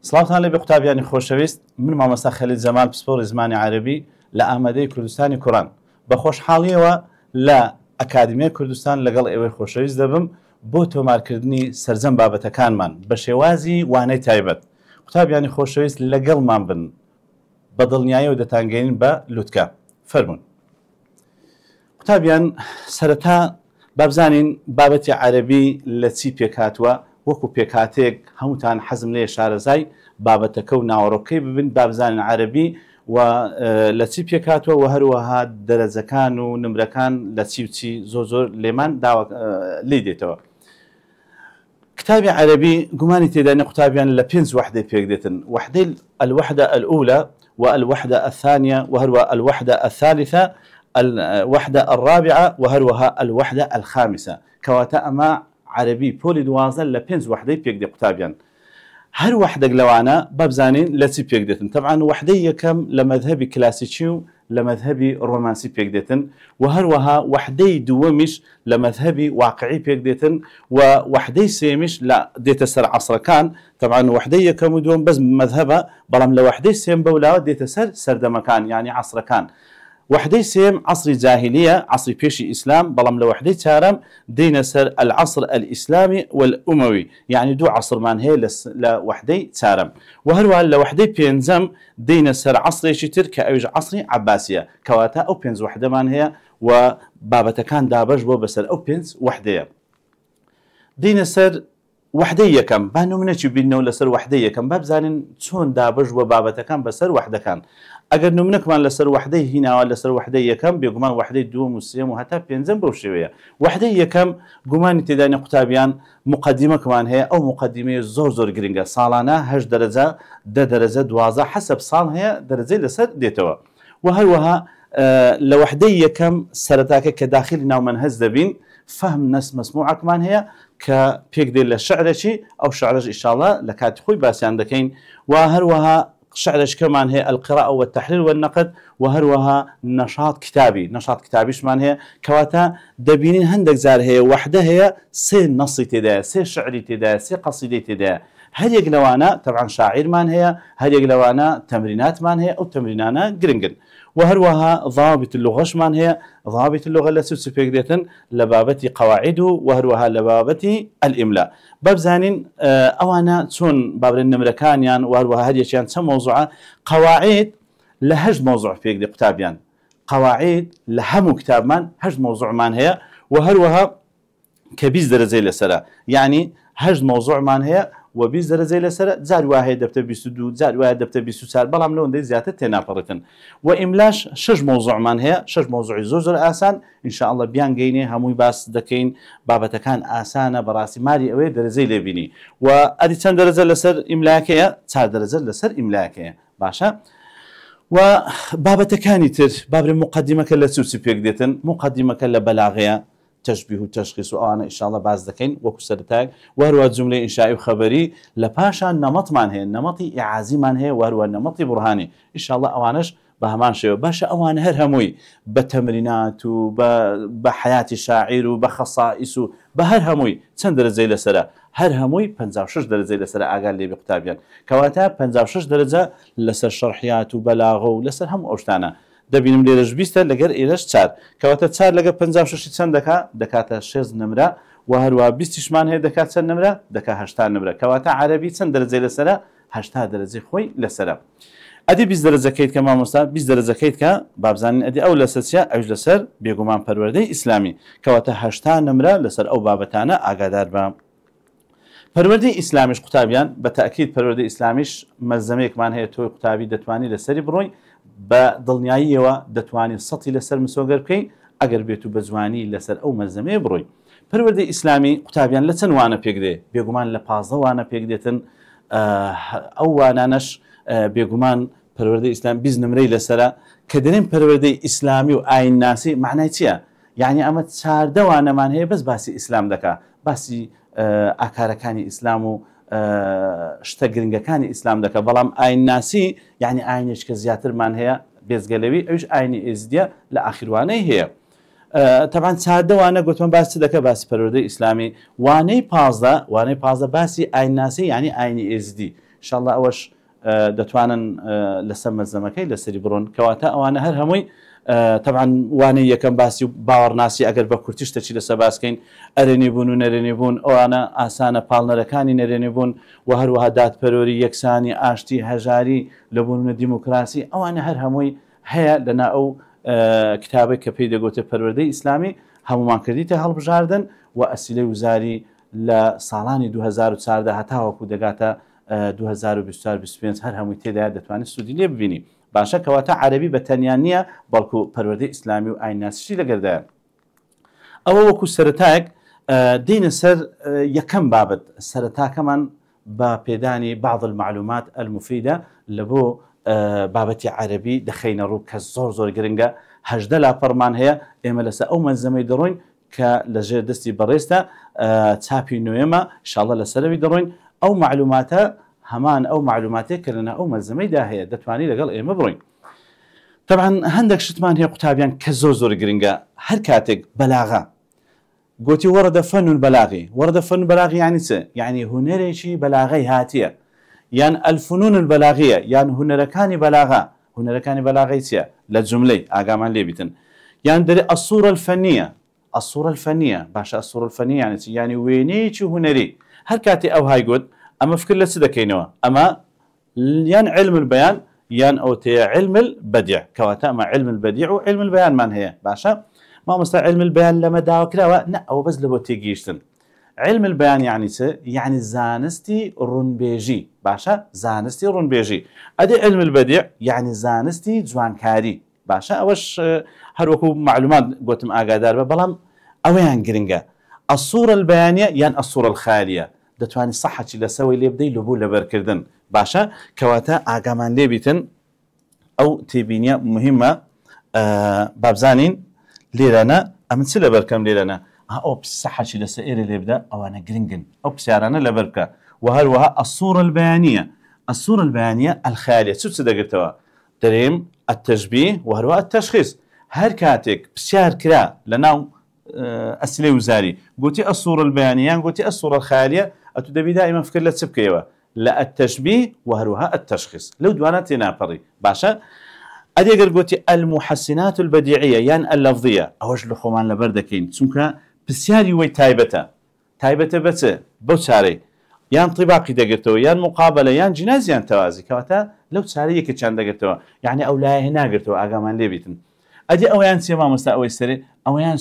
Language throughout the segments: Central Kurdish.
سڵاوتان لێ بێ قوتابیانی خۆشەویست، من مامۆستا خەلیل جەمال پسپۆڕی زمانی عەرەبی لە ئامادەی کوردستانی کوڕان بە خۆشحاڵیەوە لە ئەکادمیای کوردستان لەگەڵ ئێوەی خۆشەویست دەبم بۆ تۆمارکردنی سەرجەم بابەتەکانمان بە شێوازی وانەی تایبەت. قوتابیانی خۆشەویست لەگەڵمان بن، بە دڵنیاییەوە دەتانگەین بە لوتکە. فەرمون قوتابیان، سەرەتا بابزانین بابەتی عەرەبی لە چی پێکاتوە، وەکو پێکاتێک هەمووتان حەزم لێ شارەزای بابەتەکە و ناوەڕۆکەی ببین بابزانین عەرەبی و لە چی پێکاتوە و هەروەها دەرەجەکان و نمرەکان لە چی و چی زۆر لێمان لێ دێتەوە. کتابی عەرەبی گومانی تێدانی قوتابیان لە 5 وحدەی پێک دێتن: وحدەی الوحدة الأولى والوحدة الثانية وهروها الوحدة الثالثة الوحدة الرابعة وهروها الوحدة الخامسة. كواتا أما عربي بولي دوازن ل 5 وحدەی پێک دێ قوتابیان. هەر وحدەك لەوانە بابزانین لە چی پێک دێتن. طبعا وحدەی یەکەم لە مەذهبی کلاسیکی و لە مەذهبی ڕۆمانسی پێک دێتن و هەروەها وحدەی دووەمیش لە مەذهبی واقعی پێک دێتن و وحدەی سێمیش لە دێتە سەر عەسرەکان. طبعا وحدەی یەکەم و دووەم بەس مەذهبە، بەڵام لە وحدەی سێم بەولاوە دێتە سەر سەردەمەکان یعنی عەسرەکان. وحدەی سێم عەسری جاهلیە، عەسری پێشی ئیسلام، بەڵام لە وحدەی چارەم دێنە سەر العەسر الئیسلامی والئومەوی، یعنی دوو عەسرمان هەیە لە وحدەی چارەم. و هەروەها لە وحدەی پێنجەم دێنە سەر عەسرێکی تر کە ئەویش عەسری عەباسیە، کەواتە ئەو 5 وحدەمان هەیە و بابەتەکان دابەش بۆ بەسەر ئەو 5 وحدەیە. دێنە سەر وحدەی یەکەم، با نمونەی بینەوە لەسەر وحدەی یەکەم بابزانین چۆن دابەش بۆ بابەتەکان بەسەر وحدەکان. ئەگەر نمونەکمان لەسەر وحدەی هیناوە لەسەر وحدەی یەکەم، بێگومان وحدەی دووەم و سێم و هەتا پێنجەم بەو شێوەیە. وحدەی یەکەم گومانی تێدانی قوتابیان مقدمەکمان هەیە، ئەو مقدمەیە زۆر گرنگە، ساڵانە 8 دەرەجە 10 دەرەجە 12 حەسەب ساڵ هەیە دەرەجەی لەسەر دێتەوە. و هەروەها لە وحدەی یەکەم سەرەتاکە کە داخلی ناومەنهەج دەبین فهم نەس مەسموعەکمان هەیە کە پێک دێت لە شعرێکی، ئەو شعرەش ئینشاءالله لە کاتی خۆی باسییان دەکەین. و هەروەها شعرش كمان هي القراءة والتحليل والنقد، وهروها نشاط كتابيش مان هي كواتا دبينين هندك زار هي وحده هي سي نصي تدا، سي شعري تدا، سي قصيدة تدا. هل يقلوانا طبعا شاعر مان هي، هل يقلوانا تمرينات مان هي أو تمرينانا جرينجن. وهروها ضابط اللغة مان هي ضابط اللغة التي سبيكدتن لبابتي قواعده، وهروها لبابتي الإملاء. باب زانين أوانا تون باب النمركانيان وهروها هديشيان سم موضوعة قواعد لهج موضوع فيك دي كتابيان، قواعد لهم كتاب مان هج موضوع مان هي، وهروها كبيز درجة لسرة، يعني هج موضوع مان هي و20 دەرەجەی لەسەر جار واحد دەبتە 22 جار واحد دەبتە 24 بەڵام لەوەندەی زیاتر تێناپەڕێتن. و ئیملاش 6 مۆزوعمان هەیە، 6 مۆزوعی زۆر ئاسان ئینشاءالله بیان گەینێ هەمووی باس دەکەین. بابەتەکان ئاسانە بەڕاستی ماری ئەوەیە دەرەجەی لێبینی. و ئەدی چەند دەرەجە لەسەر ئیملاکەیە؟ 4 دەرەجە لەسەر ئیملاکەیە. باشە. و بابەتەکانی تر بابرە مقدمەکە لە چی پێک دێتن؟ مقدمەکە لە بەلاغەیە، تشبيه و تشخيص وأنا إن شاء الله بعض ذكين وكسرتاج وهو جملة إنشائي وخبري لباشا نمط من هي نمطي إعازي من هي وهو نمطي برهاني إن شاء الله أوانش بهمان شيء باشا أوان هرهموي بتمرينات وبحياة الشاعر وبخصائص بهرهموي تندر زي لسرا هرهموي 56 درجة لسرا أقل لي بكتابيا كواتا 56 درجة لسر شرحيات وبلاغه ولسر هم أوشتانا دەبینم لێرەش 20 لەگەر ئێرەش 4 کەواتە 4 لەگە 56 چەند دەکاتە 6 نمرە و هەروە 20مان هەیە دەکات چەند نمرە؟ دەکات 80 نمرە. کەواتە عەرەبی چەند دەرەجەی لەسەرە؟ 80 دەرەجەی خۆی لەسەرە. ئەدی 20 دەرەجەکەیت کە مامۆستا 20 دەرەجەکەیت کە بابزانین ئەدی ئەو لەسەر چیە؟ ئەوش لەسەر بێگومان پەروەردەی ئیسلامی، کەواتە 80 نمرە لەسەر ئەو بابەتانە ئاگادار بە. پەروەردەی ئیسلامیش قوتابیان بە تەئکید پەروەردەی ئیسلامیش مەلزەمەیەکمان هەیە تۆی قوتابی دەتوانی لەسەری بڕۆی بە دڵنیاییەوە دەتوانین سەتی لەسەر مسۆگەر بکەین ئەگەر بێت و بە جوانی لەسەر ئەو مەلزەمەیە بڕۆی. پەروەردەی ئیسلامی قوتابیان لە چەند وانە پێک دێ؟ بێگومان لە 15 وانە پێک دێتن. ئەو وانانەش بێگومان پەروەردەی ئیسلام 20 نمرەی لەسەرە کە دەرێن پەروەردەی ئیسلامی و ئاین ناسی معنای چییە؟ یعنی ئەمە 14 وانەمان هەیە بەس باسی ئیسلام دەکا، باسی ئاکارەکانی ئیسلام و شتە گرنگەکانی ئیسلام دەکە، بەڵام ئاین ناسی یعنی ئاینێک کە زیاترمان هەیە بێزگەلەوی ئەوش ئاینی ئێزدیە لە ئاخیروانەی هەیە. طبعا 14 وانە گوتمان باسی دەکە باسی پەروەردەی ئیسلامی. وانەی 15 باسی ئاین ناسی یعنی ئاینی ئێزدی انشاءالله ئەوەش دەتوانن لەسەر مەزەمەکەی لەسەری بڕۆن کەواتە ئەوانە هەر هەمووی طبعا وانەی یەکەم باسی و باوەڕناسی ئەگەر بە کورتی شتێکی لەسەر باسکەین ئەرێنیبوون و نەرێنیبوون ئەوانە ئاسانە پاڵنەرەکانی نەرێنیبوون و هەروەها دادپەروەری یەکسانی ئاشتی هەژاری لەبوونە دیموکراسی ئەوانە هەر هەمووی هەیە لەنا ئەو کتابێک کە پێی دەگوتە پەروەردەی ئیسلامی هەمومان کردیتە هەڵبژاردن و ئەسیلەی وزاری لە ساڵانی 2014 هەتاوەکو دەگاتە 2025 هەر هەمووی تێدا دەتوانێت سوودی لێ ببینی باشە کەواتە عەرەبی بە تەنیان نییە بەڵکو پەروەردەی ئیسلامی و ئایناسیشی لەگەردایە ئەوە وەکو سەرەتایەک دینە سەر یەکەم بابەت سەرەتاکەمان بە پێدانی بعض المعلومات المفیدە لە بۆ بابەتی عەرەبی دەخەینە ڕوو کە زۆر گرنگە 18 لاپەڕمان هەیە ئێمە لەسەر ئەو مەنزەمەی دەڕۆین کە لەژێر دەستی بەڕێستە چاپی نوێمە ئینشاءالله لەسەرەوی دەڕۆین ئەو معلوماتە هەمان ئەو معلوماتێک کە لەنا ئەو مەنزەمەیدا هەیە دەتوانی لەگەڵ ئێمە بڕۆین طبعا هەندێک شتمان هەیە قوتابیان کە زۆر گرنگە هەر کاتێک بەلاغە گوتی وەردە فەن البەلاغی وەردە فەن البەلاغی یعنی چ یعنی هونەرێکی بەلاغەی هاتیە یان الفنون البەلاغیە یان هونەرەکانی بەلاغە هونەرەکانی بەلاغەی چیە لە جملەی ئاگامان لێبیتن یان دەرێ الصورة الفنية الصورة الفنية باشە الصورة الفنية یعنی چی یعنی وێنەیەکی هونەری هەر کاتی ئەو های گوت ئەمە فکر لە چ دەکەینەوە ئەمە یان علم البەیان یان ئەو تەیە علم البەدیع کەواتە ئەمە علم البەدیع و علم البەیانمان هەیە باشە مامۆستا علم البەیان لەمە داوا کراوە نە ئەوە بەس لە بۆ تێگەیشتن علم البەیان یعنی چ یعنی زانستی ڕوونبێژی باشە زانستی ڕوونبێژی ئەدێ علم البەدیع یعنی زانستی جوانکاری باشە ئەوەش هەروەکو معلومات گوتم ئاگادار بە بەڵام ئەوەیان گرنگە الصورة البيانية یان الصورة الخالية دەتوانانی سەحەتی لەسەوەی لێ بدەی لەبوو لەبەرکردن باشە کەواتە ئاگامان لێبیتن ئەو تێبینیە مهمە بابزانین لێرانە ئەمن چ لەبەرکەم لێرانە ئەو سەحەتی لەسەر ئێرە لێ بدە ئەوانە گرنگن ئەو پرسیارانە لەبەر بکە و هەروەها الصورة البيانية الصورة البيانية الخالية چ دەگرتەوە دەرێم التشبيه و هەروەها التشخيص هەر کاتێک پرسیار کرا لەناو ئەسیلەی وزاری گوتی الصورة البيانية گوتی الصورة الخالية ئەتو دەبی دائما فکر لە چ بکەیەوە لە التشبيه و هەروەها التشخيص لەو دوانە تێناپەڕی باشە ئەدێگەر گوتی المحسنات البديعية یان اللفظية ئەوەش لە خۆمان لەبەر دەکەین چونکە پرسیاری وەی تایبەتە بەچ بەو چارەی یان طیباقی دەگرتەوە یان مقابلە یان جناز یان تەوازی کەواتە لەو چارە یەکە چیان دەگرتەوە یعنی ئەو لایە ناگرتەوە ئاگامان لێبیتن ئەدی ئەویان چێ مامۆستا ئەوەی سەرێ ئەویان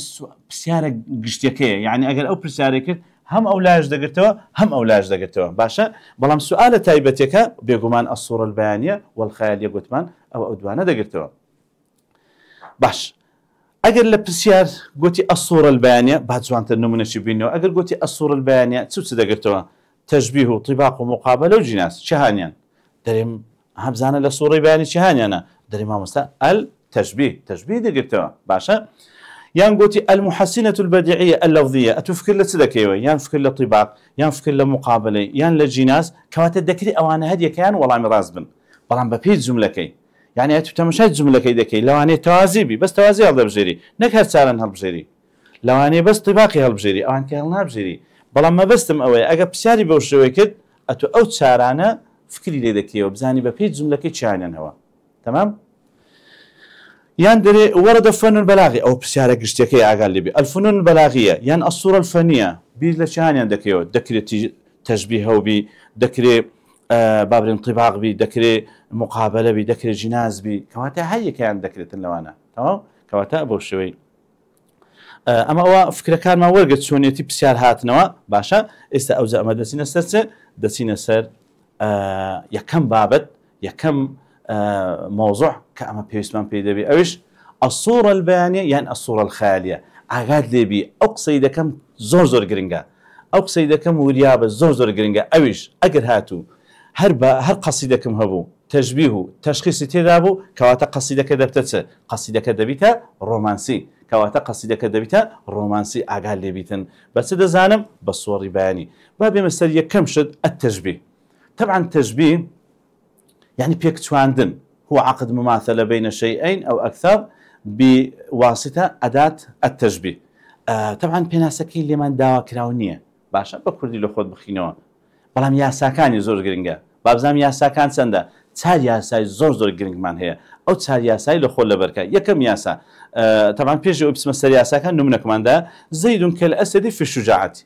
پرسیارە گشتەکەیە یعنی ئەگەر ئەو پرسیارێک کرد هەم ئەو لاش دەگرتەوە هەم ئەو لاش دەگرتەوە باشە بەڵام سوالە تایبەتەکە بێگومان الصورة البيانية والخالية گوتمان ئەو دوانە دەگرتەوە باش ئەگەر لە پرسیار گوتی الصورة البيانية با جوانتر نمونەشی بینەوە ئەگەر گوتی الصورة البيانية چ دەگرتەوە تشبيه و طباق و مقابلة و جناس چهانیان دەرێم هەبزانە لە سوورەی بەیانی چهانیانە دەرێ مامۆستا التشبيه دەگرتەوە باشە یان گوتی المحسنة البديعية اللفظية ئەتو فکر لە چ دەکەیەوە یان فکر لە طباق یان فکر لە مقابلەی یان لە جیناس کەواتە دەکری ئەوانە هەریەکەیان وەڵامی ڕاست بن بەڵام بە پێی جملەکەی یعنی ئەتو تەماشای جملەکەی دەکەی لەوانەیە تەوازیبی بەس تەوازی هەڵدەبژێری نەک هەر چارەن هەڵبژێری لەوانەیە بەس طباقی هەڵبژێری ئەوان کە هەڵنابژێری بەڵام مەبەستم ئەوەیە ئەگە پرسیاری بەو شێوەیە کرد ئەتو ئەو چارانە فکری لێ دەکەیەوە بزانی بە پێی جملەکەی چیانەوە تمام یان دەرێ وەردە فەن البەلاغی ئەو پرسیارە گشتەکەی ئاگال لێبی الفنون البەلاغیە یان الصورة الفنية بیر لە چیانیان دەکەیەوە دەکرێت تشبيه هەوبی دەکرێت بابرین طباق بی دەکرێت مقابلە بی دەکرێت جناز بی کەواتە هەر یەکەیان دەکرێتن لەوانە تەواو کەواتە بەو شێوەی ئەمە ئەوە فکرەکانمان وەرگرت چۆنێتی پرسیار هاتنەوە باشە ئێستا ئەوجا ئەمە دەچینە سەر چ دەچینە سەر یەکەم بابەت یەکەم موضوع کە ئەمە پێویستمان پێی دەبێت ئەوش الصورة البيانية یان الصورة الخالية ئاگات لێبی ئەو قسەی دەکەم زۆر گرنگە ئەو قسەی دەکەم وریابە زۆر گرنگە ئەوش ئەگەر هاتوو هەر قەسیدەکەم هەبوو تشبيه و تشخیصی تێدا بوو کەواتە قەسیدەکە دەبتە چ قەسیدەکە دەبیتە ڕۆمانسی کەواتە قەسیدەکە دەبیتە ڕۆمانسی ئاگال لێبیتن بە چ دەزانم بە سووەڕی بەیانی با بێمە سەر یەکەم شت التشبيه طبعا تشبيه يعني بيكتواندن هو عقد مماثلة بين شيئين أو أكثر بواسطة أداة التشبيه طبعا بيناسكي اللي من داوا كراونية باشا بكردي لو خود بخينوا بەڵام یاساکانی زۆر گرنگە بابزانم یاساکان چەندە؟ 4 یاسای زۆر گرنگمان هەیە. ئەو 4 یاسای لە خۆ لەبەرکە. یەکەم یاسا طبعا پێش ئەو بچمە سەر یاساکان نمونەکماندا زەید کالأسد في الشجاعة.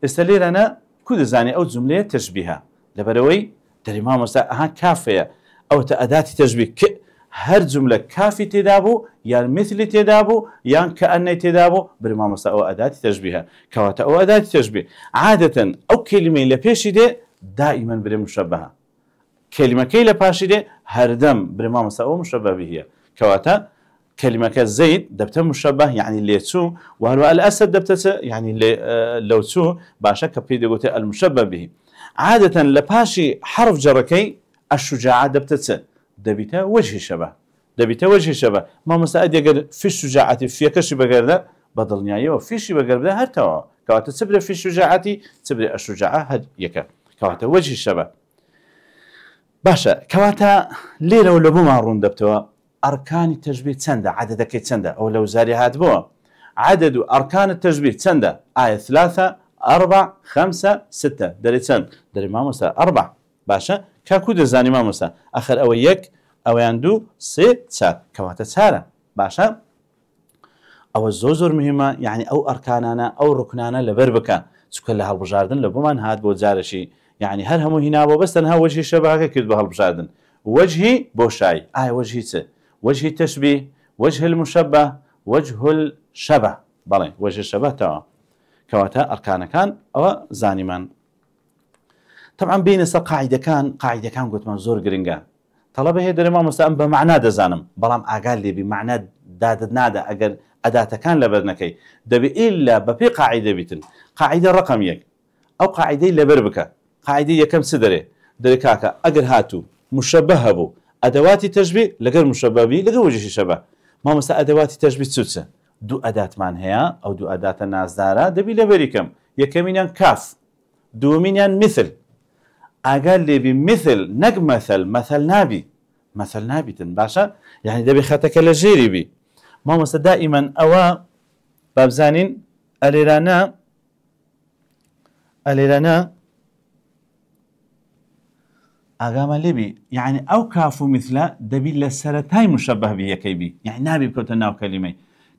ئێستا لێرانە کو دەزانێ ئەو جملەیە تەشبیهە لەبەرەوەی دەری مامۆستا ئەها کافەیە ئەوتە ئەداتی تەشبیه هەر جملە کافی تێدا بوو یان مثلی تێدا بوو یان کەئەنەی تێدا بوو بەری مامۆستا ئەو ئەداتی تەشبیهە کەواتە ئەو ئەداتی تەشبیه عادەتەن ئەو کەلیمەی لە پێشی دێ دائما برێ مشەبەهە کەلیمەکەی لە پاشی دێ هەردەم بەری مامۆستا ئەو مشەبەه بهیە کەواتە كلمة زيد دبته مشبه يعني ليتسو وهو الأسد دبته يعني لوتسو باشا كبيد قلت المشبه به عادة لباشي حرف جركي الشجاعة دبته دبته وجه شبه دبته وجه شبه ما مساعد يقول في الشجاعة في كشي بقرده بدل نهاية وفي شي بقرده هرتوا كوات تبرئ في الشجاعة تبرئ الشجاعة هد يكا كوات وجه الشبه باشا كواتا ليلة ولا بو مارون دبتوا أركان التشبيه تسندا عددك تسندا أو لو زاري هاد بوا عدد أركان التشبيه تسندا آية 3 4 5 6 دري تسند دري ما مسا 4 باشا كاكود زاني ما مسا آخر أو يك أو يندو 6 كواتا سارة باشا أو الزوزر مهمة يعني أو أركاننا أو ركنانا لبربكا سكل هالبجاردن لبمان هاد بو زارشي يعني هل هم هنا بس تنها وجهي شبهه كيد بهالبجاردن وجهي بوشاي وجهي ت وجه التشبيه وجه المشبه وجه الشبه بلى وجه الشبه تمام كواتا أركان كان أو زانمان طبعا بين قاعدة كان قلت منظور جرينجا طلبه هي دري ما مسألة بمعنى دزانم بلام أقال لي بمعنى داد نادا أجر أداة كان لبرنكي دبي إلا ببي قاعدة بيتن قاعدة رقم يك أو قاعدة لبربك قاعدة يكم سدري دري كاكا أجر هاتو مشبه بو أدوات تشبيه لغير مشبه به لغير وجه شبه ما مثلا أدوات تشبيه تسوتسه دو أداة من هي أو دو أداة الناس دارا دبي لبريكم يكمين كاف دومين مثل أقل لي بمثل نق مثل نابي تنباشا يعني دبي خاتك لجيري بي ما مثلا دائما أوا بابزانين أليرانا أقام لبي يعني أو كافو مثله دبي لسرتاي مشبه به كيبي يعني نابي بكوتنا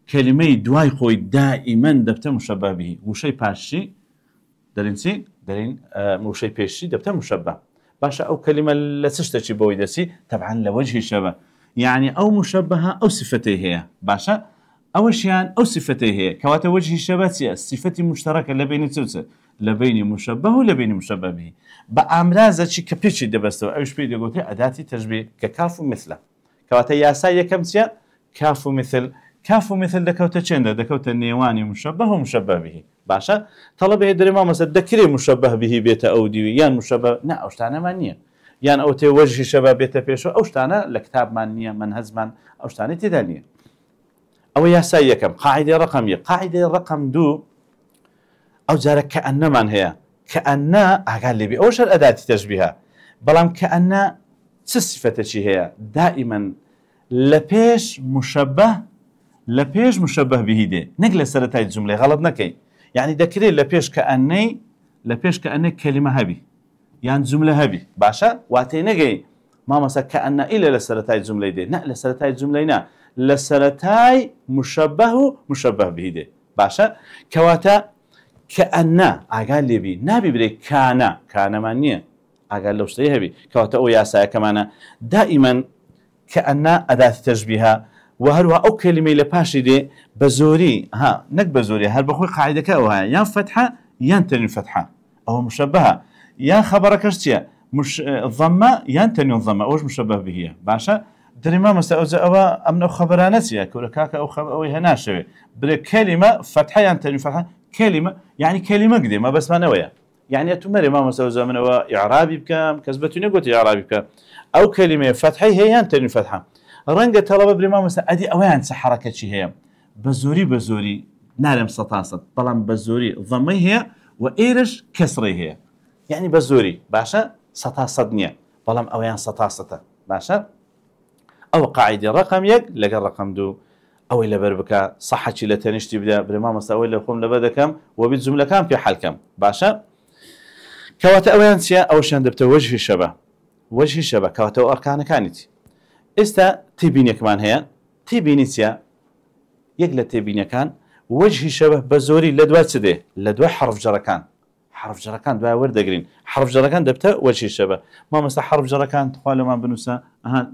كلمة دواي خوي دائما دبته مشبه به وشي باشي دارين وشي باشي دبته مشبه باشا أو كلمة لسشتشي بويدسي طبعا لوجه شبه يعني أو مشبهة أو صفتي هي باشا أو شيان أو صفتي هي كواتا وجه شبه صفتي مشتركة لبين تسوسة لبين مشبه ولبين مشبه به بأمراض شيء كبيرش دبستو أيش بيدي قلتي أداة تشبيه ككاف مثله كواتا ياسايا كمسيا كاف مثل دكوتا تشندا دكوتا نيواني مشبه ومشبه به باشا طلب يدري ما مثلا ذكري مشبه به بيت أودي يان مشبه نا أوشتانا مانية يان أوتي وجه شبه بيت بيشو أوشتانا لكتاب مانية منهز من أوشتانا تدانية أو ياسايا كم قاعدة رقم 2 أو جارك كأن من هي كأن أقال لي بأوش الأداة تشبيهها بلام كأن صفة شيء هي دائما لبيش مشبه به دي نقل سرتاي الجملة غلط نكي يعني ذكري لبيش كأني كلمة هبي يعني جملة هبي باشا واتي نجي ما مسا كأن إلا لسرتاي الجملة دي لا لسرتاي الجملة نا لسرتاي مشبه به دي باشا كواتا كأن أقال لي بي نبي بري كان مانية أقال لو شتيه بي كواتا أو ياسايا كمان دائما كأن أداة تشبيهها وهروها أو كلمة لباشي دي بزوري نك بزوري هل بخوي قاعدة كأوها يان فتحة يان تنين فتحة أو مشبهة يان خبرك اشتيا مش الضمة يان تنين ضمة أوش مشبه به باشا دري ما مستأوزة أوا أمن خبرانتيا كوركاكا أو هناشوي بري كلمة فتحة يان تنين فتحة كلمة يعني كلمة قديمة بس ما نوية يعني أتمري ما مسوي من هو إعرابي بكام كسبتوني قلت إعرابي بكام أو كلمة فتحة هي أنت فتحة رنجة طلبة بريمة مثلا أدي أوان حركة شيء هي بزوري نعلم سطاسة طالما بزوري ضمي هي وإيرش كسري هي يعني بزوري باشا سطاسة دنيا طالما أوان سطاسة باشا أو قاعدة رقم يك لقى رقم 2 أو إلا بربكا صحة شيء لتنشتي بدا برمام مساوي لكم لبدكم وبالجملة كام في حال كم باشا كواتا أويان سيا أو شان دبت وجه الشبه وجه الشبه كواتا أركان كانت استا تبيني كمان هي تبيني سيا يقل تبيني كان وجه الشبه بزوري لدوا سدي لدوا حرف جركان حرف جركان دوا ورد جرين حرف جركان دبت وجه الشبه ما مثلا حرف جركان تقالوا ما بنوسا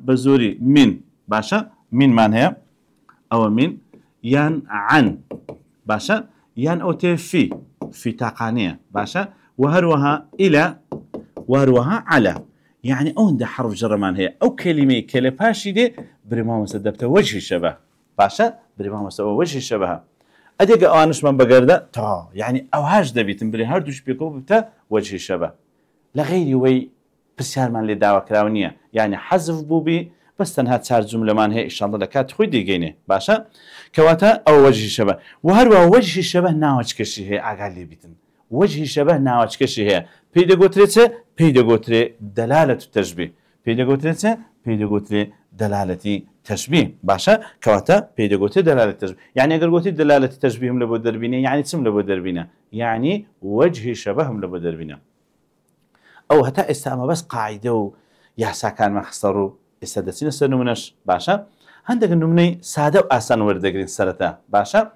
بزوري من باشا من من هي أو من يان عن باشا يان أو في تاقانية باشا وهروها إلى وهروها على يعني أون ده حرف جرمان هي أو كلمة باشي دي بريمام مسدبت وجه الشبه باشا بريمام مسدبت وجه الشبه أديك أوانش من بقرده تا يعني أو هاج دبيتن بري هردوش بيكو بتا وجه الشبه لغيري وي بسيار من اللي دعوة كراونية يعني حذف بوبي بس تنها تسار جملة من هي إن شاء الله لكات خوي ديجيني باشا كواتا أو وجه الشبه وهروا وجه الشبه ناوج كشي هي أقل بيتن وجه الشبه ناوج كشي هي بيدا قوتري دلالة التشبيه بيدا قوتري دلالة تشبيه باشا كواتا بيدا قوتري دلالة التشبيه يعني أقل قوتري دلالة تشبيهم لبو دربينة يعني تسم لبو دربينة يعني وجه شبههم لبو دربينة أو هتا استعمى بس قاعدة يحسا كان مخصروا استدسين السنومنش باشا عندك النمني سادة وآسان وردقرين سرطة باشا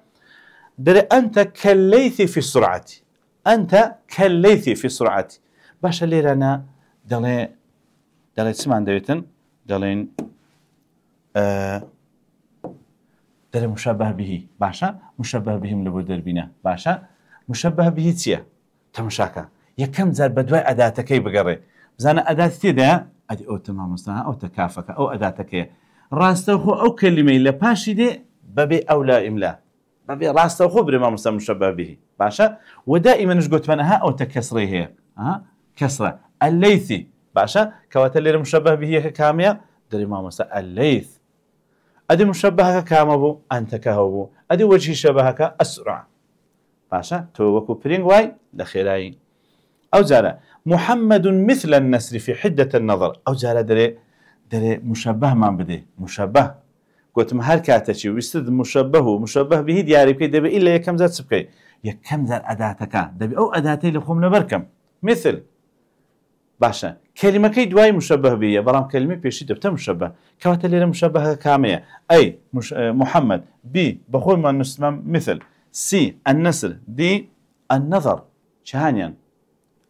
دري أنت كالليث في السرعة أنت كالليث في السرعة باشا ليرانا دلي تسمان دويتن دلين دلي مشابه به باشا مشابه بهم لبو دربينا باشا مشابه به تيا تمشاكا يكم زار بدواء أداتكي بقري بزانا أداتي ده أدي أو تمام مستها أو تكافك أو أداتك راستوخو أو كلمة لباشي دي ببي أو لا إملا ببي راستوخو برما مستها مشابه به باشا ودائما نشقوت منها أو تكسري هي كسرة الليثي باشا كواتلي مشابه به كامية دري ما مستها الليث أدي مشابهك كامبو أنت كهوبو أدي وجهي شبهك أسرع باشا توكو برينغ واي لخيراي أو زارة محمد مثل النسر في حدة النظر أو زارة دري مشبه ما بدي مشبه قلت هر كاتشي ويستد مشبه به دياري بكي دبي إلا يكم ذات سبكي يكم ذات أداتك دبي أو أداتي لخوم نبركم مثل باشا كلمة كي دواي مشبه بيه برام كلمة بيشي دبتا مشبه كواتلي مشبه كامية أي محمد بي بخوي ما نسمم مثل سي النسر دي النظر شهانيا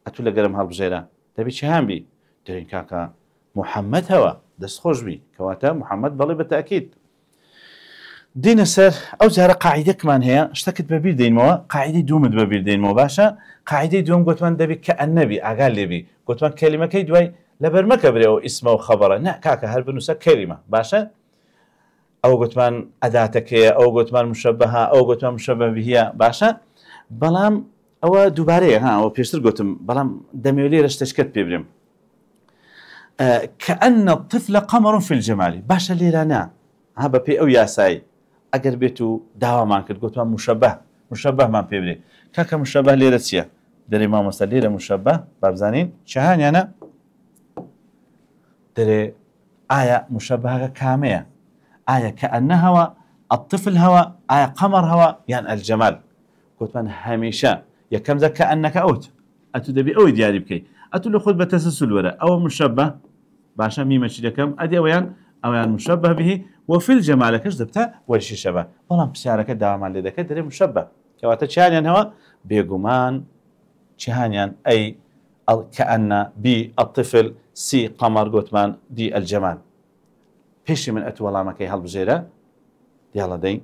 أتولى قرم هالبجيرة تبي شهان بي درين كاكا محمد هوا دست خوش بي كواتا محمد بلي بالتأكيد دين السر أو زهرة قاعدة كمان هي اشتكت ببير دين موا قاعدة دومت ببير دين موا باشا قاعدة دوم قلت من دبي كالنبي أقال لي بي قلت من كلمة كي دواي لبر مكبري أو اسمه وخبره نا كاكا هربنوسا كلمة باشا أو قلت من أداتك أو قلت من مشبهة أو قلت من مشبه به باشا بلام أو دوباره أو بيشتر قلتم بلام دميولي رشتشكت بيبرم كأن الطفل قمر في الجمال باشا اللي رانا هذا بي أو ياساي أجر بيتو دعوة معك قلت ما مشبه ما بيبري كاكا مشبه ليرتيا دري ما مستدير مشبه بابزانين شهان أنا دري آية مشبهة كامية آية كأن هوا الطفل هوا آية قمر هوا يعني الجمال قلت من هميشة يكم ذا كأنك أوت أتدبي أو دياري بكي أتقول خذ بتسلسل ولا أو مشبه باشا ميمة شدكم أدي أويان مشبه به وفي الجمال كجذبته وجه شبه والله بسيارك دام على ذاك دري مشبه كواتا شهانيان هوا بيجومان شهانيان أي كأن بي الطفل سي قمر قوتمان دي الجمال بيشي من أتولا ما كي هالبجيرة يلا دين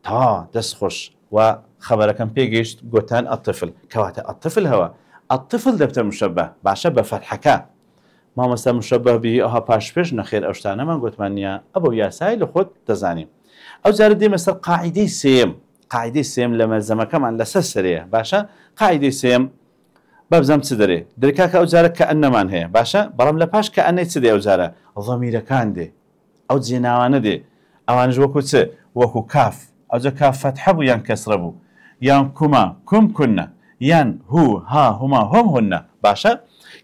تا دس خوش وخبركم بيجيش قوتان الطفل كواتا الطفل هوا الطفل دبته مشبه باشا بفتحكا ما مثلا مشبه به أها باش نخير أشتانا من قلت منيا أبو ياساي لخود تزاني أو زاردي مثلا قاعدة سيم لما زمكم عن لسسرية باشا قاعدة سيم بابزم تدري دركاك أو زارك كأن من هي باشا برام لباش كأن يتصدي أو زارة ضمير كان دي أو زيناوان دي أو أنج وكو كاف أو زا كاف فتحبو ين كسربو ين كما كنا ين هو ها هما هم هن باشا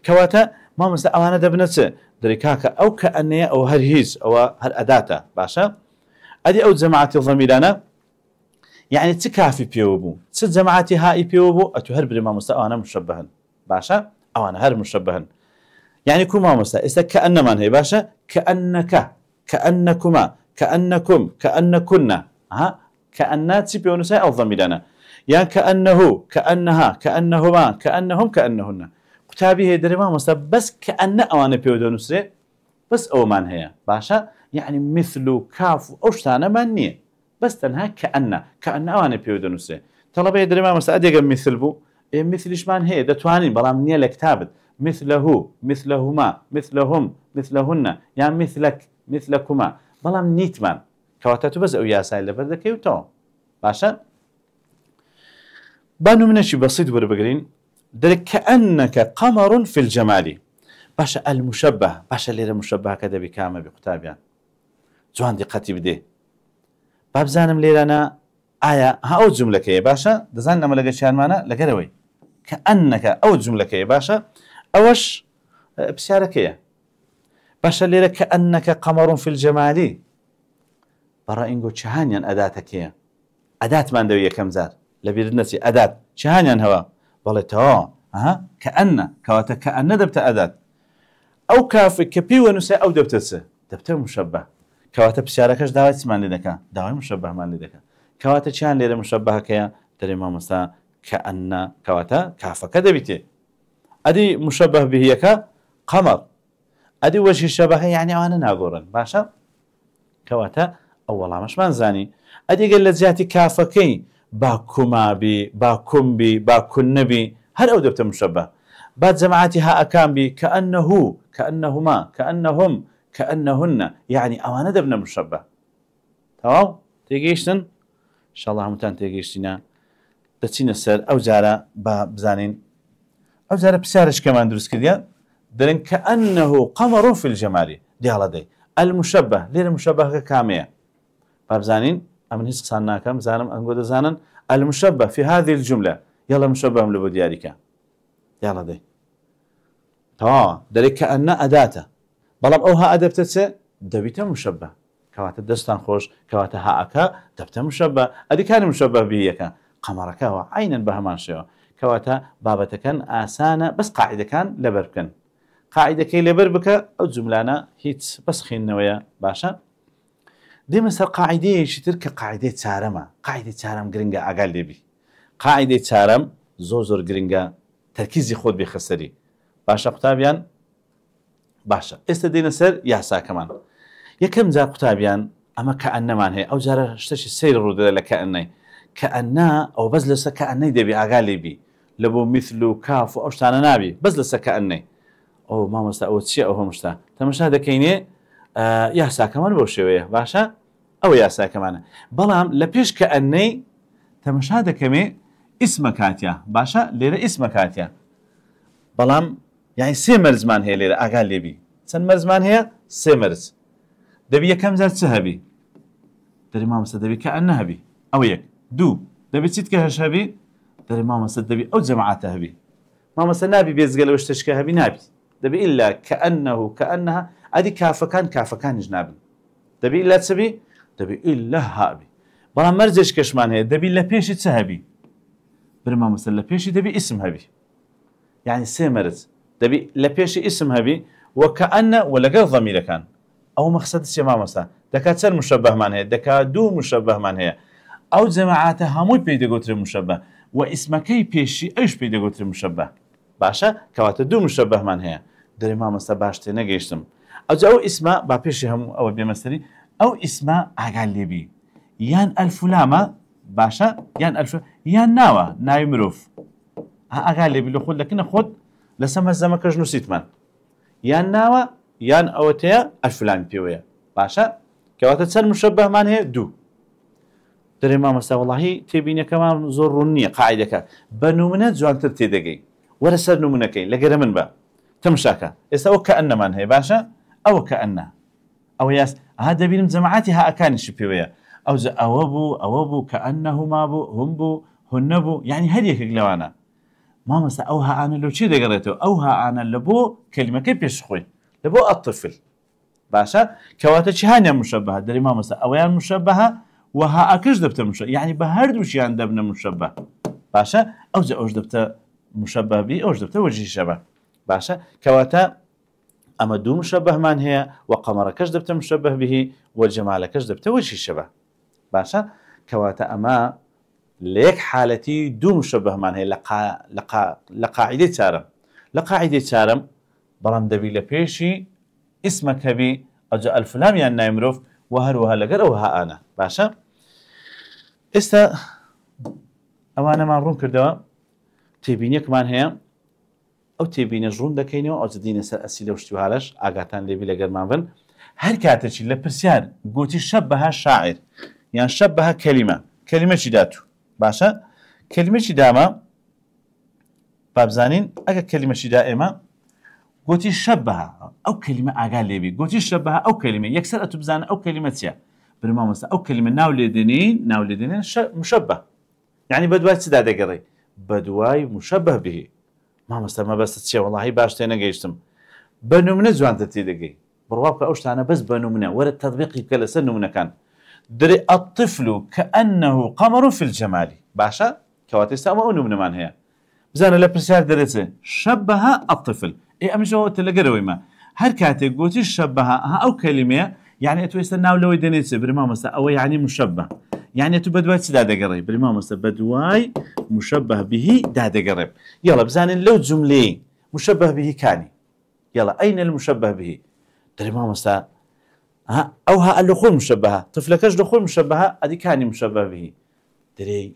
كواتا ما مثل أوانا دبنت دركاك أو كأنية أو هرهيز أو هر أداتا باشا أدي أو جماعة الضميرانا يعني تكافي بيوبو جماعة هاي بيوبو أتهرب لما مثل أوانا مشبها باشە ئەوانە هەر مشەبهن يعني كما مسا إذا كأن من هي باشا كأنك كأنكما كأنكم كأنكن ها كأن تسيبي ونساء أو ضميرنا يعني كأنه كأنها كأنهما كأنهم كأنهن كتابي هي درما مسا بس كأن أوان بيودو نسري بس أو من هي باشا يعني مثل كاف أوشتانا مني بس تنها كأن أوان بيودو نسري طلبي درما مسا أديق مثل بو مثلش من هي دتوانين بلا مني لكتابت مثله مثلهما مثلهم مثلهن يعني مثلك مثلكما بلام نيتمان كواتاتو بس او ياساي لبردكي وتو باشا بانو من شي بسيط وربقرين درك كأنك قمر في الجمال باشا المشبه باشا اللي المشبه كذا بكامل بكتابيان جوان دقتي بدي باب زانم ليرانا آية ها او جملة كي باشا دزان لما لقيتشان معنا لقروي كأنك او جملة كي باشا أوش بسياركية باشا اللي لك كأنك قمر في الجمال برا إنجو شهانيا أداتك أداة ما ندوية كم زار لبيردنسي أداة شهانيا هوا والله توا كأن كواتا كأن دبت أداة أو كاف كبي ونسى أو دبتسه دبت مشبه كواتا بسياركش داوي تسمان لدكا داوي مشبه مان لدكا كواتا شهان ليرة مشبه كيا ترى ما مسا كأن كواتا كاف كدبتي أدي مشبه به كقمر أدي وجه الشبه يعني أنا ناقورن باشا كواتا أولا مش منزاني أدي قال لزياتي كافكي باكما بي باكم بي باكن بي هل أو دبت مشبه بعد جماعتها أكام بي كأنه كأنهما كأنهم كأنهن يعني أوانا دبنا مشبه تمام تيجيشتن إن شاء الله همتان تيجيشتنا تتسين السر أو جارة بزانين أو زار بسارش كمان درس كذا درن كأنه قمر في الجمال دي على دي المشبه ليه المشبه كامية بابزانين أمن هيس صارنا كم زانم أنقول زانن المشبه في هذه الجملة يلا مشبه من لبوديارك يلا دي دري كأن أداته بلام أوها أدبتت دبيته مشبه كواتا دستان خوش كواتا هاكا دبته مشبه أدي كان مشبه بيك قمرك وعينا بهمان شيء كواتا بابتكن آسانة بس قاعدة كان لبربكن قاعدة كي لبربك أو جملانا هيت بس خين نويا باشا دي مثل قاعدة شترك قاعدة تارمة قاعدة تارم جرينجا أقل بي قاعدة تارم زوزور جرينجا تركيزي خود بخسري باشا قطابيان باشا استدينا سر ياسا كمان يكم زار قطابيان أما كأن مان هي أو زار اشتش السير الرد لكأني كأننا أو بس لسه كأني دبي أقل بي لبو مثل كاف وأشتانا نابي بس لسه كأني أو ما مستا أو تشيء أو مستا تمشاهد كيني ياسا كمان بوشوية باشا أو ياسا كمان بلام لبيش كأني تمشاهد كمي اسم كاتيا باشا ليرة اسم كاتيا بلام يعني سيمر زمان هي ليرة أقل بي سنمر زمان هي سيمرز دبي كم زاد سهبي دري ما مستا دبي كأنها بي أو يك دو دبي تتكهش هبي دري ما مستا دبي أو جماعتها بي ما مستا نابي بيزقل واشتشكها بي نابي دبي إلا كأنه كأنها أدي كافكان جنابي دبي إلا تسبي دبي إلا هابي بلا مرزش كشمان هي دبي إلا بيشي تسهبي برما مثلا بيشي دبي اسم هبي يعني سيمرز دبي إلا بيشي اسم هبي وكأن ولا غير ضمير كان أو مقصد السماء مثلا دكاتر مشبه من هي دكادو مشبه من هي أو جماعاتها هموي بيدا قوتر مشبه واسمكي بيشي ايش بيدا قوتر مشبه باشا كواتا دو مشبه من هي دري ما مستا باشتي نگيشتم او اسماء با بيشي هم او بيمستري او اسماء اقال لي بي يان الفلامة باشا يان الف يان ناوى ناوي مروف اقال لي بي لو خود لكن خود لسما الزمكج نسيت من يان ناوى يان اوتيا الفلان بيويا باشا كواتا تسال مشبه من هي دو دري ما مستا والله تبيني كمان زورني قاعدك بنومنات جوان ترتي دقي ولا سر نمونكي لقرا من با تمشاكا يسأو كأن من هي باشا أو كأنها أو ياس هذا بين جماعاتها أكان الشبيوية أو أوبو كأنهما بو هم بو هن بو يعني هديك قلوانا ما مسا أوها أنا لو شي قريته أوها أنا لبو كلمة كيف يشخوي لبو الطفل باشا كواتش هانيا مشبهة دري ما مسا أويان مشبهة وها أكش دبت مشبهة يعني بهردوش يعني دبنا مشبه باشا أو أوش دبت مشبه به أوش دبته وجهي شبه باشا كواتا أما دو مشبه من هي وقمر كش دبته مشبه به والجمال كش دبته وجهي شبه باشا كواتا أما ليك حالتي دو مشبه من هي لقاعدة تارم لقاعدة تارم بلام دبي لبيشي اسمك بي أجا الفلام يعني نايمروف وهروها لقر أوها أنا باشا استا أوانا ما نروم كردوا تبينيك من هي أو تبيني جرون دكينيو أو تدين سر أسئلة وشتوهالش أقاتان لبي لقر ما بن هر كاتشي لبرسيار قوتي شبها شاعر يعني شبها كلمة شداتو باشا كلمة شداما بابزانين أجا كلمة شدا إما قوتي شبها أو كلمة أقال لبي قوتي شبها أو كلمة يكسر أتبزان أو كلمة سيا برما مثلا أو كلمة ناولدنين مشبه يعني بدواي سداد قري بدواي مشبه به ما مثلا ما بس تشي والله باش تينا جيشتم بنمنا زوان تتيدقي بروابك أوش أنا بس بنمنا ورا التطبيق كلا سنمنا كان دري الطفل كأنه قمر في الجمال باشا كواتيستا أو نمنا من هي بزانا لبرسيار دريته شبه الطفل إيه أمشوا تلقروي ما هر كاتي قوتي شبهها أو كلمة يعني أتو يستناو لو يدنيتي برما مثلا أو يعني مشبه يعني أتو بدواي سداد قريب برما مثلا بدواي مشبه به داد قريب يلا بزانا لو جملة مشبه به كاني يلا أين المشبه به برما مثلا ها أو ها الأخوة مشبهة طفلكش الأخوة مشبهة أدي كاني مشبه به دري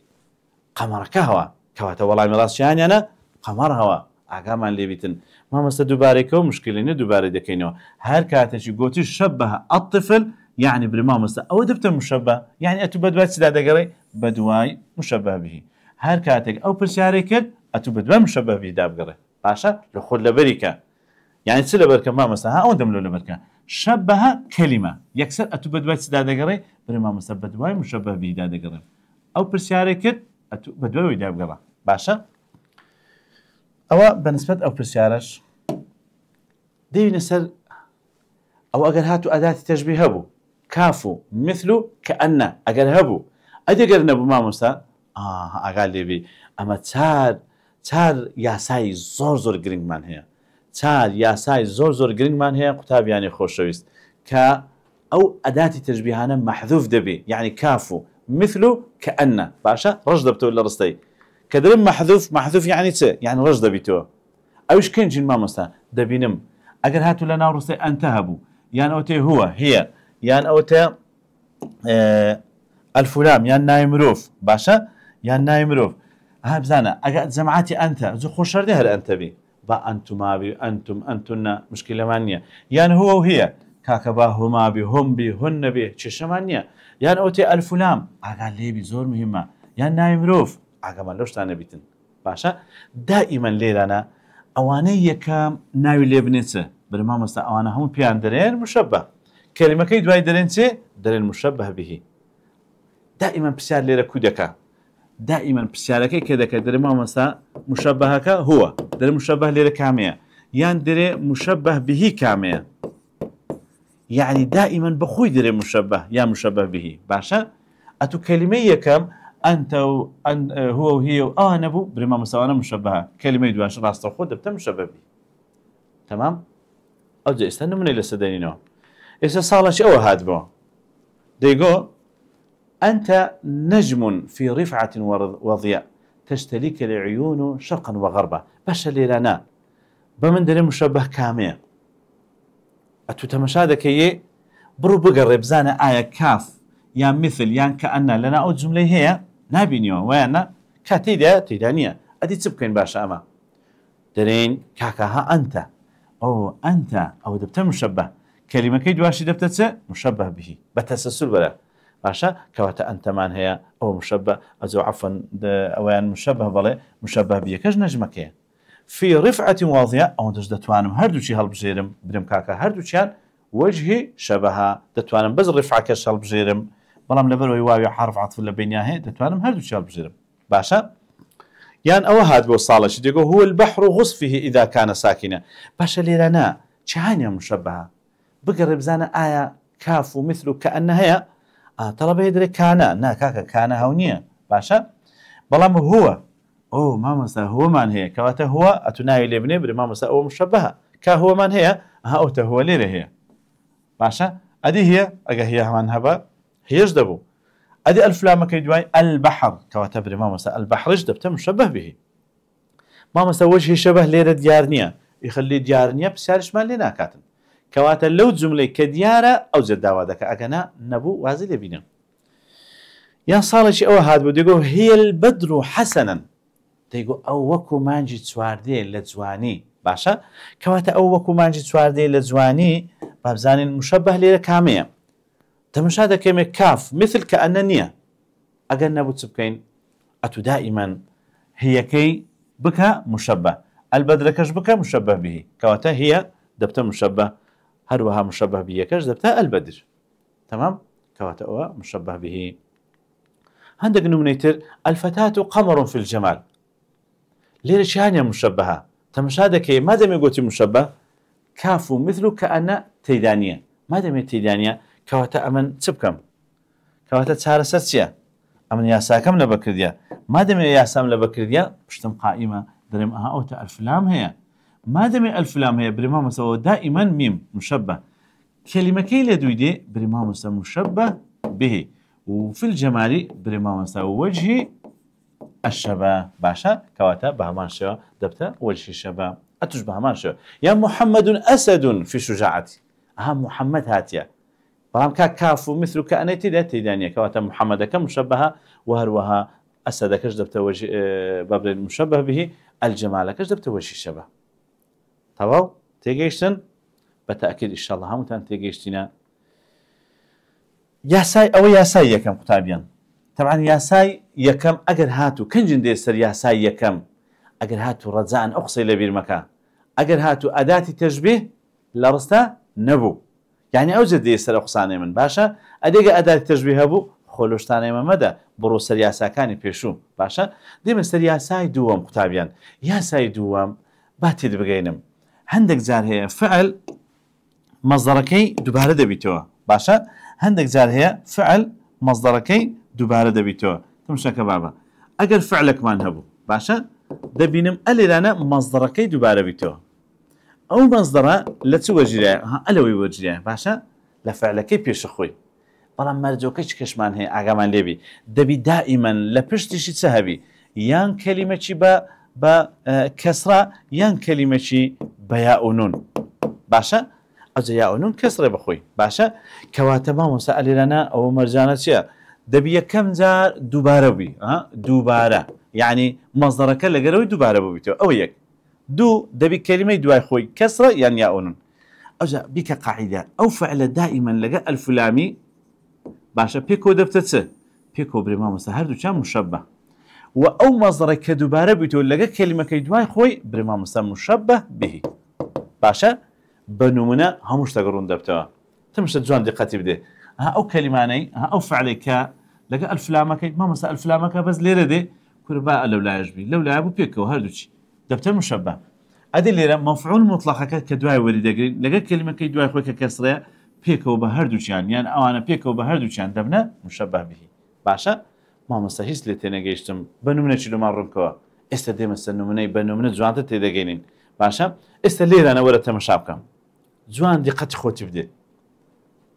قمر كهوة كواتا والله مراس يعني أنا قمر هوا عقاما اللي بيتن ما مستا دوباريكو مشكلين دوباري دكينو هر كاتشي قوتي شبه الطفل يعني برما مستا أو دبت مشبه يعني أتو بدواي سدادة قري بدواي مشبه به هر كاتك أو برسياريكت أتو بدواي مشبه به داب قري باشا لخود لبريكا يعني تسلا بركة ما مستا ها أو دملو لبركة شبه كلمة يكسر أتو بدواي سدادة قري برما مستا بدواي مشبه به دادة قري أو برسياريكت أتو بدواي داب قري باشا أو بالنسبة أو برسيارش دي نسر أو أجر هاتو أداة تشبيه هبو كافو مثلو كأنه أجر هبو أدي أجر نبو ما مسا أقال لي بي أما تار ياساي زور جرينج مان هي تار ياساي زور جرينج مان هي قتاب يعني خوش شويست أو أداة تشبيهانا محذوف دبي يعني كافو مثلو كأنه باشا رجدبتو ولا رستي كدرم محذوف يعني رجد بيتو أوش كان جن ما مستا دبينم أجر هاتو لنا ورستي أنتهبوا يعني أوتي هو هي يعني أوتي الفلام يعني نايمروف باشا يعني نايمروف ها بزانا أجر زمعاتي أنت زو خوشر ده أنت بي با أنتما بي أنتنا مشكلة مانية يعني هو وهي كاكبا هما بي هم بي هن بي تشش مانية يعني أوتي الفلام أجر لي بي زور مهمة يعني نايمروف عقما لوش تانا بيتن باشا دائما ليرانا اواني يكام ناوي ليبنيتسه برما مستا اوانا هم بيان درين مشبه كلمه كي دواي درينتي درين مشبه به دائما بسيار ليرا كودكا دائما بسياركي كدكا درما مستا مشبهك هو در مشبه ليرا كاميه يعني دري مشبه به كاميه يعني دائما بخوي دري مشبه يا مشبه به باشا اتو كلمه يكام أنت هو وهي وأنا أبو برما مساوانا مشبهة كلمة يدواش راس الخود دبته مشبه به تمام أو جاي استنى من اللي سدينه إذا صار شيء أو هاد بو ديقو أنت نجم في رفعة وضياء تشتليك العيون شرقا وغربا باش اللي لنا بمن دري مشبه كامل أتو تمشادك هي برو بقرب زانا آية كاف يا مثل يعني كأن لنا أو جملة هي نابينيو ويانا كاتيدا تيدانية أدي تبكين باشا أما درين كاكاها أنت أو أنت أو دبت مشبه كلمة كي دواشي دبتت مشبه به بتسلسل ولا باشا كواتا أنت مان هي أو مشبه أزو عفوا أوان مشبه بلا مشبه به كج نجمك في رفعة واضية أو دج دتوانم هردو شي هالبجيرم برم كاكا هردو شيان وجهي شبهها دتوانم بز رفعة كش هالبجيرم بلام لبروي واوي حرف عطف لبينياه دتوانم هردو شي هالبجيرم باشا يعني أو هاد بوصالة شي ديقو هو البحر غصفه إذا كان ساكنا باشا ليرانا شهانيا مشبهة بقرب زانا آية كاف ومثله كأنها هي طلب يدري كان نا كاكا كان هونية باشا بلام هو أو مامسا هو من هي كواتا هو أتناي لبني بري مامسا أو مشبهة كهو من هي ها أو تهو ليرة هي باشا أدي هي أجا هي همان هبا هي جدبو أدي الفلام كيدواي البحر كواتا بري مامسا البحر جدبته مشبه به مامسا وجهي شبه ليرة ديارنيا يخلي ديارنيا بسيارش مال لنا كاتن كواتا لو جملة كديارة أو زداوا دك أجنا نبو وازل بينا يا صالح أو هاد بديقو هي البدر حسنا تيقو أو وكو مانجي تسواردي لجواني باشا كواتا أو وكو مانجي تسواردي لجواني بابزاني مشبه ليلة كامية تمشاهدة كيمي كاف مثل كأننية أجل نبو تسبكين أتو دائما هي كي بك مشبه البدر كش بك مشبه به كواتا هي دبتا مشبه هروها مشبه به كش دبتا البدر تمام كواتا أو مشبه به عندك نمنيتر الفتاة قمر في الجمال ليش شانية مشبهة تمشاهدة كي ما دام يقولي مشبه كافو مثله كأن تيدانية ما دام تيدانية كواتا أمن تبكم كواتا تسارساتيا أمن ياساكم لبكرديا ما دام ياسام لبكرديا بشتم قائمة درم أوتا الفلام هي ما دام الفلام هي برمام سو دائما ميم مشبه كلمة كي لدويدي برمام سو مشبه به وفي الجمال برمام سو وجهي الشبه باشا كواتا بهمان شو دبتا وجه الشبه أتشبه همان شو يا محمد أسد في شجاعتي محمد هاتيا برام كافو مثل كأنتي لا تيدانية كواتا محمد كمشبهة وهروها أسد كش دبتا وجه باب المشبه به الجمال كش دبتا وجه الشبه طبعا تيجيشتن بالتأكيد إن شاء الله همتان تيجيشتنا ياساي أو ياساي يكم قطابيا طبعا ياساي يكم أجر هاتو كنجن ديسر ياساي يكم أجر هاتو رزان أقصي لبير مكان أجر هاتو أداة تشبيه لرستا نبو يعني أوجد ديسر أقصاني من باشا أديك أداة تشبيه أبو خلوشتاني من مدى برو سر ياسا كاني بيشو باشا ديما سر ياساي دوام قطابيا ياساي دوام باتي دبقينم عندك جار هي فعل مصدركي دوباره دبيتوا باشا عندك جار هي فعل مصدركي دوباره دبيتوا تمشى كبابا اگر فعلك ما نهبو باشا دبينم اللي انا مصدركي دوباره بيتوا او مصدره لا توجري ها الوي وجري باشا لا فعلكي بيش خوي بلا مرجوكش كشمان هي اغامان لبي دبي دائما لبشتشي سهبي يان كلمه با كسرة يان كلمة بياء نون باشا أو ياء نون كسرة بخوي باشا كواتما مسائل لنا أو مرجانة دبي كم زار دوباره بي دوباره يعني مصدرك لقروي دوباره بيتو أو يك دو دبي كلمة دواي خوي كسرة يعني ياء نون أو بك قاعدة أو فعل دائما لقى الفلامي باشا بيكو دبتت بيكو بريما مسهر دو كان مشبه وأو مصدر كدوباره بيتول لقى كلمة كيدواي خوي برما مسمى مشبه به باشا بنمنا همش تقرون دبتوا تمشي جوان دقتي بده أو كلماني أو فعلك لقى الفلامك ما مسألة الفلامك بس ليردي كرباء لو لا يجبي لو لا أبو بيكو هردوشي دبتة مشبه أدي اللي مفعول مطلق كدواي وريد لقى كلمة كيدواي خوي ككسرة بيكو بهردوشي يعني أو أنا بيكو بهردوشي دبنا مشبه به باشا ما مستحيل لتينا جيشتم بنومنا شلو مرم كوا استديم السنومني بنومنا جوانت تيدقينين باشا استلير أنا ورا تمشابكم جوان دي قد خوتي بدي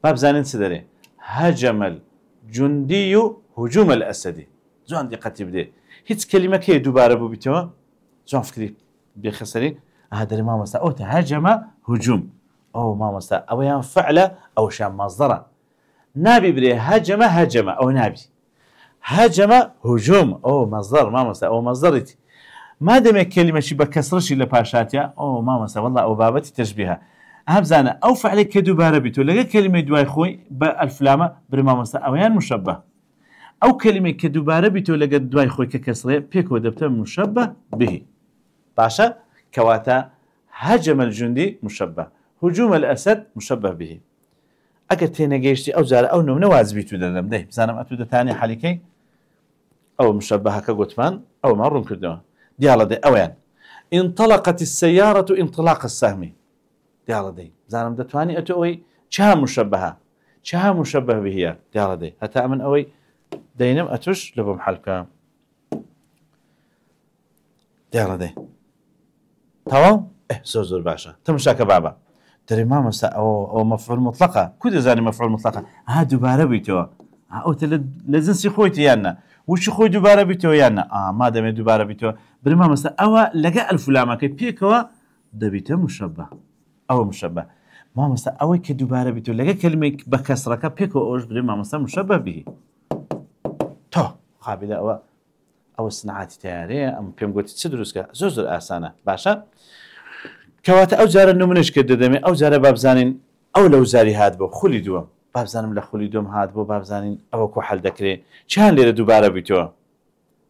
باب زانين سدري هجم الجندي هجوم الأسدي جوان دي قد بدي هيت كلمة كي دوباره بو بيتوا جوان فكري بخسري هذا ما مسا أو تهاجم هجوم أو ما مسا أو يان فعل أو شان مصدره نابي بري هجم أو نابي هاجم هجوم او مصدر ما مسا او مصدرتي ما دام كلمه شي بكسرش الا باشاتيا او ما مسا والله او بابتي تشبيهها هبزانه او فعل كدوباره بيتو لقى كلمه دواي خوي بالفلامه برما مسا او يان مشبه او كلمه كدوباره بيتو لقى دواي خوي ككسره بيكو دبته مشبه به باشا كواتا هجم الجندي مشبه هجوم الاسد مشبه به اگر تينا جيشتي او زار او نمونه واجبي تو ددم ده بزانم اتو ثاني حالكي أو مشبهة كجوتمان أو مرون كردوه ديالا دي أوين انطلقت السيارة انطلاق السهم ديالا دي زانم دتواني أتوي شها مشبهة شها مشبه به ديالا دي هتا من أوي دينم أتوش لبم حلقة دیاڵەدەی تەواو زۆر باشە تەماشاکە بابە دەری مامۆستا ئەو مەفعول مطلقە کو دەزانی مەفعول مطلقە دووبارە بیتەوە ئەوتە لە جنسی خۆیت یاننا وشی خۆی دووبارە بیتەوە یاننا مادەمێت دووبارە بیتەوە بری مامۆستا ئەوە لەگە ئەلفولامەکەی پێکەوە دەبیتە مشەبە ئەوە مشەبە مامۆستا ئەوەی کە دووبارە بیتەوە لەگە کلمێک بە کەسڕەکە پێکەوە ئەوش بری مامۆستا مشەبە بیهی تۆ قابلە ئەوە سنعاتی تیارەیە ئەم پێم گوتی چ دروستکە زۆر ئاسانە باشە کەواتە ئەو جارە نمونەش کرد دەدەمێ ئەو جارە بابزانین ئەو لەو زاری هات بۆ خولی دووەم بابزانم لە خولی دوم هات بۆ بابزانین ئەوە کۆ حەل دەکرێت چیان لێرە دووبارە بیتەوە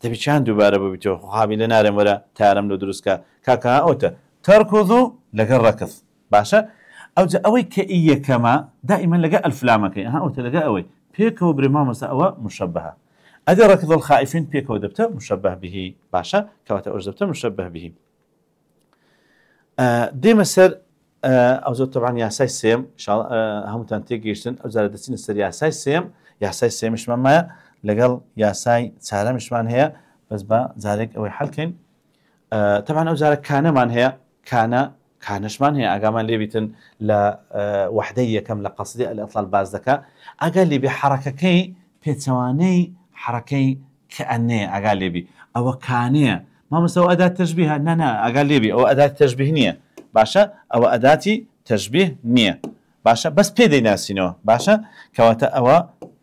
دەبی چیان دووبارە ببیتەوە خۆحابی لە نارێم وەرە تارم لە دروستکە کاکە ئەوتە تەرکۆز و لەگەڵ ڕەکز باشە ئەوەی کە یەکەمە دائیمەن لەگە ئەلفلامەکەی ئەوتە لەگە ئەوەی پێکەوە بری مامۆستا ئەوە مشەبەهە ئەدە ڕەکض الخائفین پێکەوە دەبتە مشەبەه بهی باشە کەواتە ئەوش دەبتە مشەبەه بهی دێمە سەر ئەو زۆر تەبعاً یاسای سێم هەمووتان تێگەیشتن ئەو جارە دەچینە سەر یاسای سێم یاسای سێمیشمان مایە لەگەڵ یاسای چارەمیشمان هەیە بەس بە جارێک ئەوەی حەڵکەین تەبعاً ئەو جارە کانەمان هەیە کانەشمان هەیە ئاگامان لێبیتن لە وەحدەی یەکەم لە قەسدی ئەلئیطلاال باز دەکا ئاگا لێبی حەرەکەکەی پێچەوانەی حرەکەی کەئەنەیە ئاگا لێبی ئەوە کانەیە مامۆستا ئەوە ئەدات تەشبیه نەنا ئاگا لێبی ئەوە ئەدات تەشبیه نییە باشە ئەوە ئەداتی تەشبیه نییە باشە بەس پێدەیناسینەوە باشە کەواتە ئەوە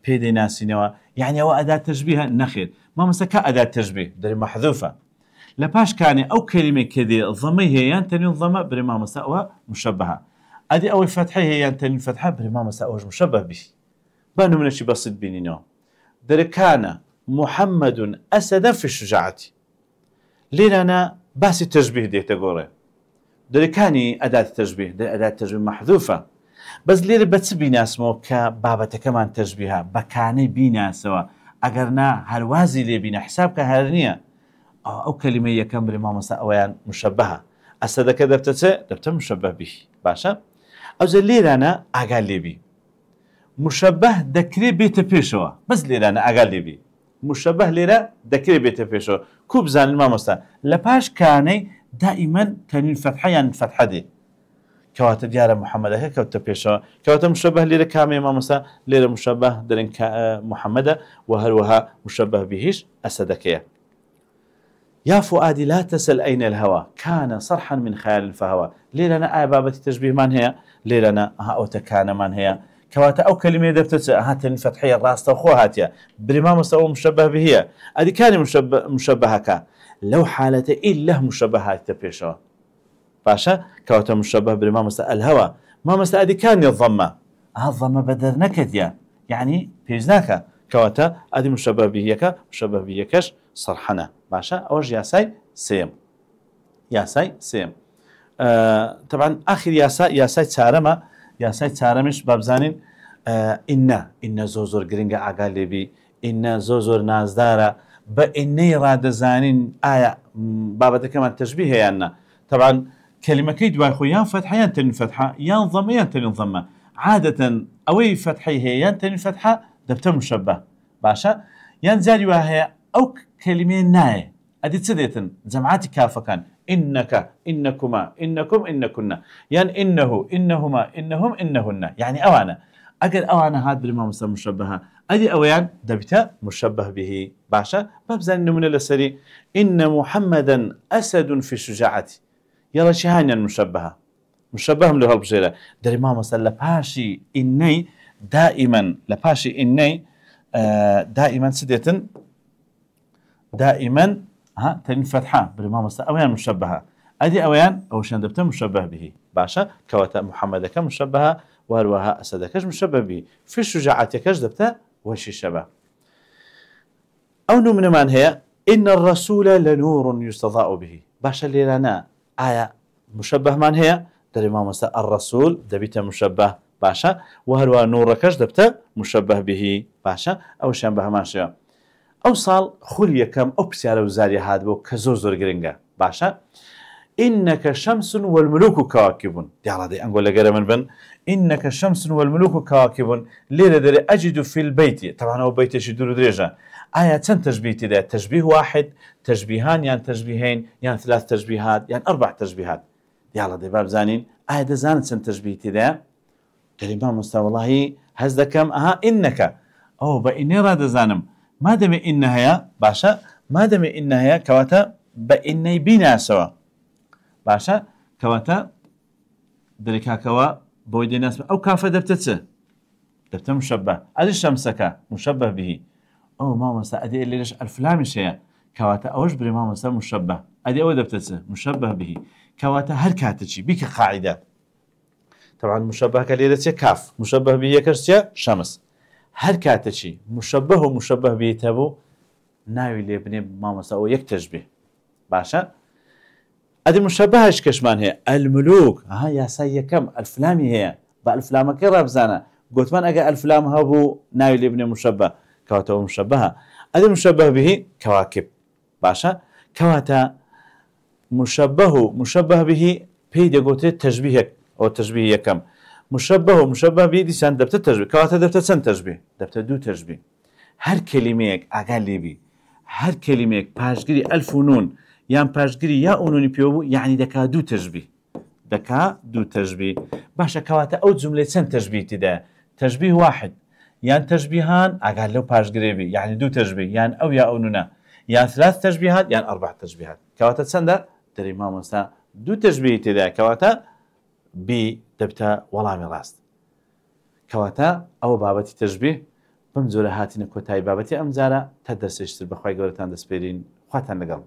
پێدەیناسینەوە یعنی ئەوە ئەدات تەشبیه نەخێت مامۆستا کە ئەدات تەشبیه دەری مەحذوفە لە پاش کانێ ئەو کەلیمەی کە دێ ضەمەی هەیە یان تەنوین ضەمە بری مامۆستا ئەوە مشەبەهە ئەدی ئەوەی فەتحەی هەیە یان تەنوین فەتحە بری مامۆستا ئەوەش مشەبەه بی با نمونەشی بەسیط بینینەوە دركان محمد أسدا في الشجاعة ليرانا باس التشبيه دي تقولي دركاني أداة التشبيه دي أداة التشبيه محذوفة بس ليرا بتسبي ناس مو كبابة كمان تشبيهها بكاني بينا سوا أجرنا هالوازي لي بينا حساب كهرنية أو كلمة يكمل الإمام سأويان مشبهة أسدا كذا دبت مشبه به باشا أو زي ليرانا أقال لي بي مشبه دكري بيت بيشوا بس ليرة أنا أقل بي مشبه ليرة دكري بيت بيشوا كوب زان الماموستا لباش كاني دائما كان الفتحة يعني الفتحة دي كواتب ديار محمد هيك كواتب بيشوا كواتب مشبه ليرة كامي ماموستا ليرة مشبه درين محمد وهروها مشبه بهش أسدكية يا فؤادي لا تسل أين الهوى كان صرحا من خيال فهوى ليرة أنا بابة تشبيه من هي ليرة أنا هاوتا كان من هي كواتا أو كلمة دبتت هاتن فتحية الراس وخو هاتيا برمام مستوى مشبه بهي أدي كان مشبهك لو حالة إلا مشبهات تبيشوا باشا كواتا مشبه برمام مستوى الهوى ما مستوى أدي كان الضمة الضمة بدر نكديا يعني بيزناك كواتا أدي مشبه بهيك مشبه بهيكش صرحنا باشا أوج ياساي سيم طبعا آخر ياساي تسارمة یاسای چارەمیش بابزانین ئینە زۆر گرنگە ئاگا لێبی ئینە زۆر نازدارە بە ئینەی ڕادەزانین ئایا بابەتەکەمان تەشبیه هەیەیاننا طبعا کەلیمەکەی دوای خۆی یان فەتحە یان تەنوین فەتحە یان ضەمە یان تەنوین ضەمە عادەتەن ئەوەی فەتحەی هەیە یان تەنوین فەتحە دەبتە مشەبە باشە یان جاری وا هەیە ئەو کەلیمەیە نایە ئەدی چ دێتن جەمعاتی کافەکان إنك إنكما إنكم إنكنا يعني إنه إنهما إنهم إنهن يعني أوانا أجل أوانا هاد بالإمام مشبهة أدي أويان دبتا مشبه به باشا بابزان من السري إن محمدا أسد في الشجاعة يلا شهانيا مشبهة مشبه له البجيلة ده الإمام لباشي إني دائما لباشي إني دائما سديتن دائما تنين فتحة بالإمام أويان مشبهة أدي أويان أو شندبته مشبه به باشا كواتا محمدك مشبهة وهروها أسدكش مشبه به في الشجاعتكش دبته وشي شبه أو من من هي إن الرسول لنور يستضاء به باشا اللي لنا آية مشبه من هي در الإمام الرسول دبته مشبه باشا وهروها نوركش دبته مشبه به باشا أو شنبه ماشي أو صال خلية كم أبسي وزاري هادبو كزوزور جرينجا باشا إنك شمس والملوك كواكب دي أنقول لك من بن إنك شمس والملوك كواكب ليلة دري أجد في البيت طبعا هو بيت يشدور دريجة ئایا چەند تەشبیه تێدا تەشبیه واحد تەشبیهان یان تەشبیهین یان ثلاث تەشبیهات یان ئەربع تەشبیهات دیاڵە دەی با بزانین ئایا دەزانن چەند تەشبیه تێدایە دەڵێ مامۆستا وەڵاهی هەز دەکەم ئەها ئینەکە ئەو بە ئینێ ڕادەزانم مادەمێ ئینە هەیە باشە مادەمێ ئینە هەیە کەواتە بە ئینەی بیناسەوە باشە کەواتە دەڵێ کاکەوە بۆی دێناسمە ئەو کافە دەبتە چ دەبتە مشەبە ئەدی شەمسەکە مشەبە بهی ئەو مامۆستا ئەدێ لێرەش ئەلفلامیش هەیە کەواتە ئەوەش برێ مامۆستا مشەبە ئەدێ ئەوە دەبتە چ مشەبە بهی کەواتە هەر کاتەچی بیکە قاعدە طبعا مشەبەکە لێرە چێ کاف مشەبە بهی یەکەش چێ شەمس هەر کاتەچی مشەبە و مشەبە بهی هەبوو ناوی لێ بنێ مامۆستا ئەوە یەک تەشبیه باشە ئەدی مشەبەهش کەشمان هەیە ئەلملوک ئەها یاسای یەکەم ئەلفلامی هەیە بە ئەلفلامەکەی ڕابزانە گوتمان ئەگە ئەلفلام هەبوو ناوی لێ بنێ مشەبە کەواتەوە مشەبەهە ئەدی مشەبە بهی کەواکب باشە کەواتە مشەبە و مشەبە بهی پێی دەگوترێت تەشبیهێک ئەو تەشبیه یەکەم مشەبە و مشەبە بهی دیسان دەبتە تەشبیه کەواتە دەبتە چەند تەشبیه دەبتە دوو تەشبیه هەر کەلیمەیەک ئاگا لێبی هەر کەلیمەیەک پاشگیری ئەلف و نون یان پاشگیری یا ئونونی پێوە بوو یعنی دەکا دوو تەشبیه دەکا دوو تەشبیه باشە کەواتە ئەو جوملەی چەند تەشبیه تێدایە تەشبیه واحد یان تەشبیهان ئاگا لەو پاشگرێبی یعنی دوو تەشبیه یان ئەو یا ئەو نونە یان ثلاث تەشبیهات یان ئەربع تەشبیهات کەواتە چەندە دەری مامۆستا دوو تەشبیه تێدایە کەواتە بی دەبتە وەڵامی ڕاست کەواتە ئەوە بابەتی تەشبیه بەم جۆرە هاتینە کۆتایی بابەتی ئەم جارە تا دەرسێشتر بەخوای گەورەتان دەسپێرین خواتان لەگەڵ